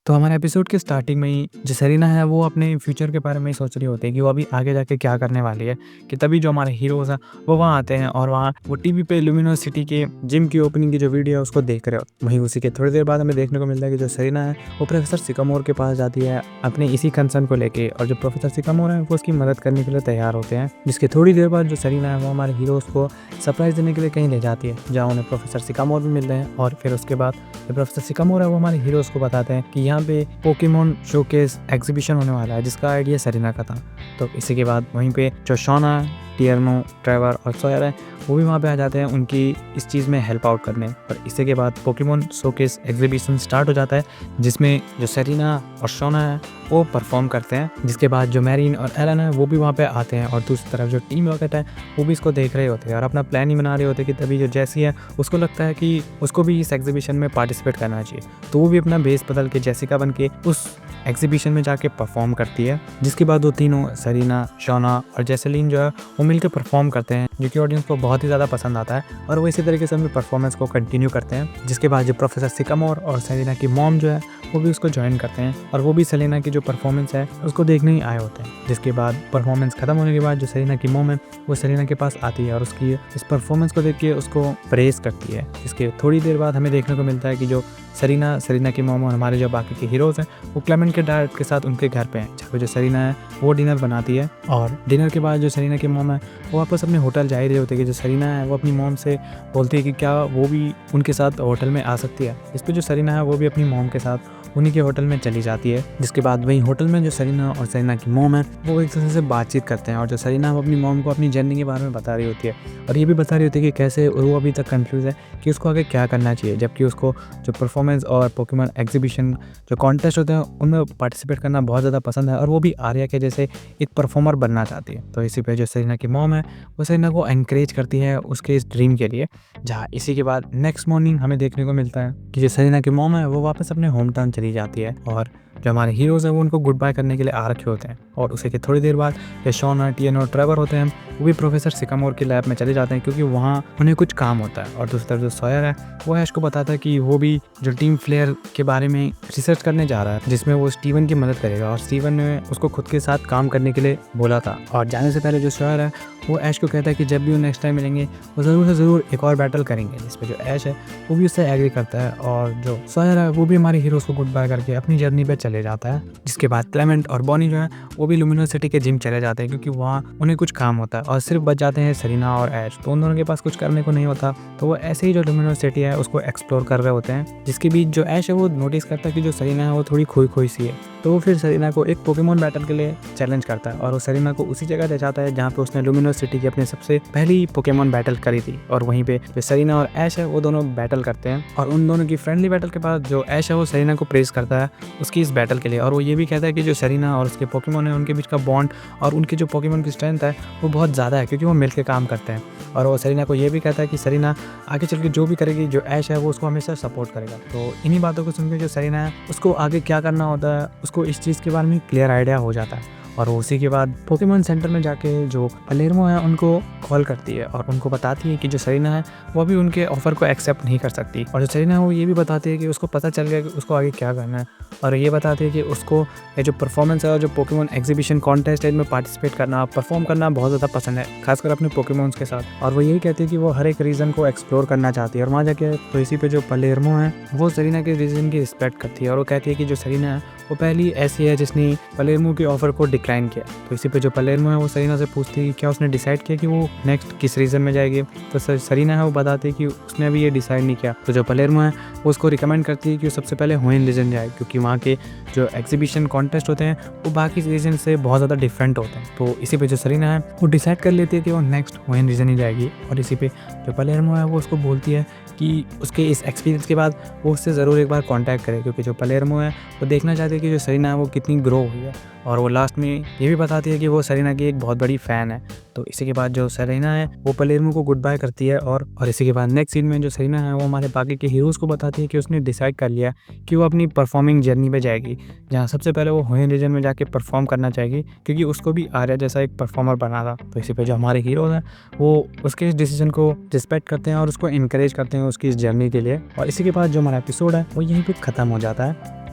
तो हमारे एपिसोड के स्टार्टिंग में ही जो सेरेना है वो अपने फ्यूचर के बारे में ही सोच रही होती है कि वो अभी आगे जाके क्या करने वाली है। कि तभी जो हमारे हीरोज़ हैं वो वहाँ आते हैं और वहाँ वो टीवी पे लुमिनस सिटी के जिम की ओपनिंग की जो वीडियो है उसको देख रहे हो। वहीं उसी के थोड़ी देर बाद हमें देखने को मिलता है कि जो सेरेना है वो प्रोफेसर सिकामोर के पास जाती है अपने इसी कंसर्न को लेके, और जो प्रोफेसर सिकामोर है वो उसकी मदद करने के लिए तैयार होते हैं। जिसके थोड़ी देर बाद जो सेरेना है वो हमारे हीरोज़ को सरप्राइज देने के लिए कहीं ले जाती है जहाँ उन्हें प्रोफेसर सिकामोर भी मिलते हैं। और फिर उसके बाद जो प्रोफेसर सिकामोर है वो हमारे हीरोज़ को बताते हैं कि यहाँ पे पोकेमॉन शोकेस एग्जीबिशन होने वाला है जिसका आइडिया सेरेना का था। तो इसी के बाद वहीं पे जो शोना, टियर्नो, ट्रेवर और सोयर है वो भी वहाँ पे आ जाते हैं उनकी इस चीज़ में हेल्प आउट करने। और इसी के बाद पोकेमॉन शोकेस एग्जीबिशन स्टार्ट हो जाता है जिसमें जो सेरेना और शोना है वो परफॉर्म करते हैं। जिसके बाद जो मैरीन और एलन है वो भी वहाँ पे आते हैं और दूसरी तरफ जो टीम रॉकेट है वो भी इसको देख रहे होते हैं और अपना प्लान ही बना रहे होते हैं कि तभी जो जैसी है उसको लगता है कि उसको भी इस एग्जीबिशन में पार्टिसिपेट करना चाहिए। तो वो भी अपना बेस बदल के जैसिका बन के उस एग्जीबिशन में जाके परफॉर्म करती है। जिसके बाद वो तीनों सेरेना, शोना और जैसलीन जो है वो मिलकर परफॉर्म करते हैं जो कि ऑडियंस को बहुत ही ज़्यादा पसंद आता है और वो इसी तरीके से अपनी परफॉर्मेंस को कंटिन्यू करते हैं। जिसके बाद जो प्रोफेसर सिकामोर और सेरेना की मॉम जो है वो भी उसको ज्वाइन करते हैं और वो भी सेरेना की जो परफॉर्मेंस है उसको देखने ही आए होते हैं। जिसके बाद परफॉर्मेंस खत्म होने के बाद जो सेरेना की मॉम है वो सेरेना के पास आती है और उसकी इस परफॉर्मेंस को देख के उसको प्रेज करती है। इसके थोड़ी देर बाद हमें देखने को मिलता है कि जो सेरेना की मॉम और हमारे जो बाकी के हीरोज़ हैं वो क्लेमेंट के डैड के साथ उनके घर पे हैं जहाँ पे जो सेरेना है वो डिनर बनाती है। और डिनर के बाद जो सेरेना की मॉम है वो वापस अपने होटल जा ही रहे होते हैं कि जो सेरेना है वो अपनी मॉम से बोलती है कि क्या वो भी उनके साथ होटल में आ सकती है। इस पर जो सेरेना है वो भी अपनी मॉम के साथ उन्हीं के होटल में चली जाती है। जिसके बाद वहीं होटल में जो सेरेना और सेरेना की मॉम है वो एक दूसरे से बातचीत करते हैं और जो सेरेना वो अपनी मॉम को अपनी जर्नी के बारे में बता रही होती है और ये भी बता रही होती है कि कैसे वो अभी तक कंफ्यूज है कि उसको आगे क्या करना चाहिए, जबकि उसको जो परफॉर्मेंस और पोकेमॉन एग्जीबिशन जो कॉन्टेस्ट होते हैं उनमें पार्टिसिपेट करना बहुत ज़्यादा पसंद है और वो भी आर्या के जैसे एक परफॉर्मर बनना चाहती है। तो इसी पे जो सेरेना की मॉम है वो सेरेना को एनकरेज करती है उसके इस ड्रीम के लिए। जहाँ इसी के बाद नेक्स्ट मॉर्निंग हमें देखने को मिलता है कि जो सेरेना की मॉम है वो वापस अपने होम टाउन चली जाती है और जो हमारे हीरोज़ हैं वो उनको गुड बाय करने के लिए आ रखे होते हैं। और उसी के थोड़ी देर बाद जो शोना, टियर्नो और ट्रेवर होते हैं वो भी प्रोफेसर सिकामोर की लैब में चले जाते हैं क्योंकि वहाँ उन्हें कुछ काम होता है। और दूसरी तरफ जो सोयर है वो ऐश को बताता है कि वो भी जो टीम फ्लेयर के बारे में रिसर्च करने जा रहा है जिसमें वो स्टीवन की मदद करेगा और स्टीवन ने उसको खुद के साथ काम करने के लिए बोला था। और जाने से पहले जो सोयर है वो ऐश को कहता है कि जब भी वो नेक्स्ट टाइम मिलेंगे वो ज़रूर से ज़रूर एक और बैटल करेंगे। जिस पे जो ऐश है वो भी उससे एग्री करता है और जो सोयर है वो भी हमारे हीरोज़ को गुड बाय करके अपनी जर्नी पे चले जाता है। जिसके बाद क्लेमेंट और बॉनी जो है वो भी लुमिनस सिटी के जिम चले जाते हैं क्योंकि वहाँ उन्हें कुछ काम होता है और सिर्फ बच जाते हैं सेरेना और ऐश। तो उन दोनों के पास कुछ करने को नहीं होता तो वो ऐसे ही जो लुमिनस सिटी है उसको एक्सप्लोर कर रहे होते हैं। जिसके बीच जो ऐश है वो नोटिस करता है कि जो सेरेना है वो थोड़ी खोई खोई सी है। तो वो फिर सेरेना को एक पोकेमॉन बैटल के लिए चैलेंज करता है और वो सेरेना को उसी जगह ले जाता है जहाँ पे उसने लुमिनस सिटी की अपने सबसे पहली पोकेमॉन बैटल करी थी। और वहीं पे जो सेरेना और ऐश है वो दोनों बैटल करते हैं और उन दोनों की फ्रेंडली बैटल के बाद जो ऐश है वो सेरेना को प्रेज करता है उसकी इस बैटल के लिए। और वो ये भी कहता है कि जो सेरेना और उसके पोकेमॉन है उनके बीच का बॉन्ड और उनके जो पोकेमॉन की स्ट्रेंथ है वो बहुत ज़्यादा है क्योंकि वो मिलकर काम करते हैं। और वो सेरेना को ये भी कहता है कि सेरेना आगे चल के जो भी करेगी जो ऐश है वो उसको हमेशा सपोर्ट करेगा। तो इन्हीं बातों को सुनकर जो सेरेना है उसको आगे क्या करना होता है उसको इस चीज़ के बारे में क्लियर आइडिया हो जाता है। और उसी के बाद पोकेमॉन सेंटर में जाके जो पलेर्मो है उनको कॉल करती है और उनको बताती है कि जो सेरेना है वो भी उनके ऑफ़र को एक्सेप्ट नहीं कर सकती। और जो सेरेना है वो ये भी बताती है कि उसको पता चल गया कि उसको आगे क्या करना है और ये बताती है कि उसको ये जो परफॉर्मेंस है और जो पोकेमॉन एग्जीबिशन कॉन्टेस्ट है इनमें पार्टिसिपेट करना, परफॉर्म करना बहुत ज़्यादा पसंद है, खासकर अपने पोकेमॉन्स के साथ। और वो यही कहती है कि वो हर एक रीज़न को एक्सप्लोर करना चाहती है और वहाँ जाके तो इसी पे जो पलेर्मो है वो सेरेना के रीज़न की रिस्पेक्ट करती है और वो कहती है कि जो सेरेना है वो पहली ऐसी है जिसने पलेर्मो के ऑफ़र को डिक्लाइन किया। तो इसी पे जो पलेर्मो है वो सेरेना से पूछती है कि क्या उसने डिसाइड किया कि वो नेक्स्ट किस रीजन में जाएगी। तो सेरेना है वो बताती है कि उसने अभी ये डिसाइड नहीं किया। तो जो पलेर्मो है वो उसको रिकमेंड करती है कि वो सबसे पहले होएन रीजन जाए क्योंकि वहाँ के जो एग्जीबिशन कॉन्टेस्ट होते हैं वो बाकी रीजन से बहुत ज़्यादा डिफरेंट होते हैं। तो इसी पे जो सेरेना है वो डिसाइड कर लेती है कि वो नेक्स्ट होएन रीजन ही जाएगी। और इसी पे जो पलेर्मो है वो उसको बोलती है कि उसके इस एक्सपीरियंस के बाद वो उससे ज़रूर एक बार कांटेक्ट करे क्योंकि जो पलेर्मो है वो देखना चाहती है कि जो सेरेना है वो कितनी ग्रो हुई है। और वो लास्ट में ये भी बताती है कि वो सेरेना की एक बहुत बड़ी फ़ैन है। तो इसी के बाद जो सेरेना है वो पलेर्मो को गुड बाय करती है और इसी के बाद नेक्स्ट सीन में जो सेरेना है वो हमारे बाकी के हीरोज़ को बताती है कि उसने डिसाइड कर लिया कि वो अपनी परफॉर्मिंग जर्नी पे जाएगी जहाँ सबसे पहले वो होएन रीजन में जाके परफॉर्म करना चाहेगी क्योंकि उसको भी आर्या जैसा एक परफॉर्मर बना था। तो इसी पे जो हमारे हीरोज़ हैं वो उसके इस डिसीजन को रिस्पेक्ट करते हैं और उसको इनकरेज करते हैं उसकी इस जर्नी के लिए। और इसी के बाद जो हमारा एपिसोड है वो यहीं पर ख़त्म हो जाता है।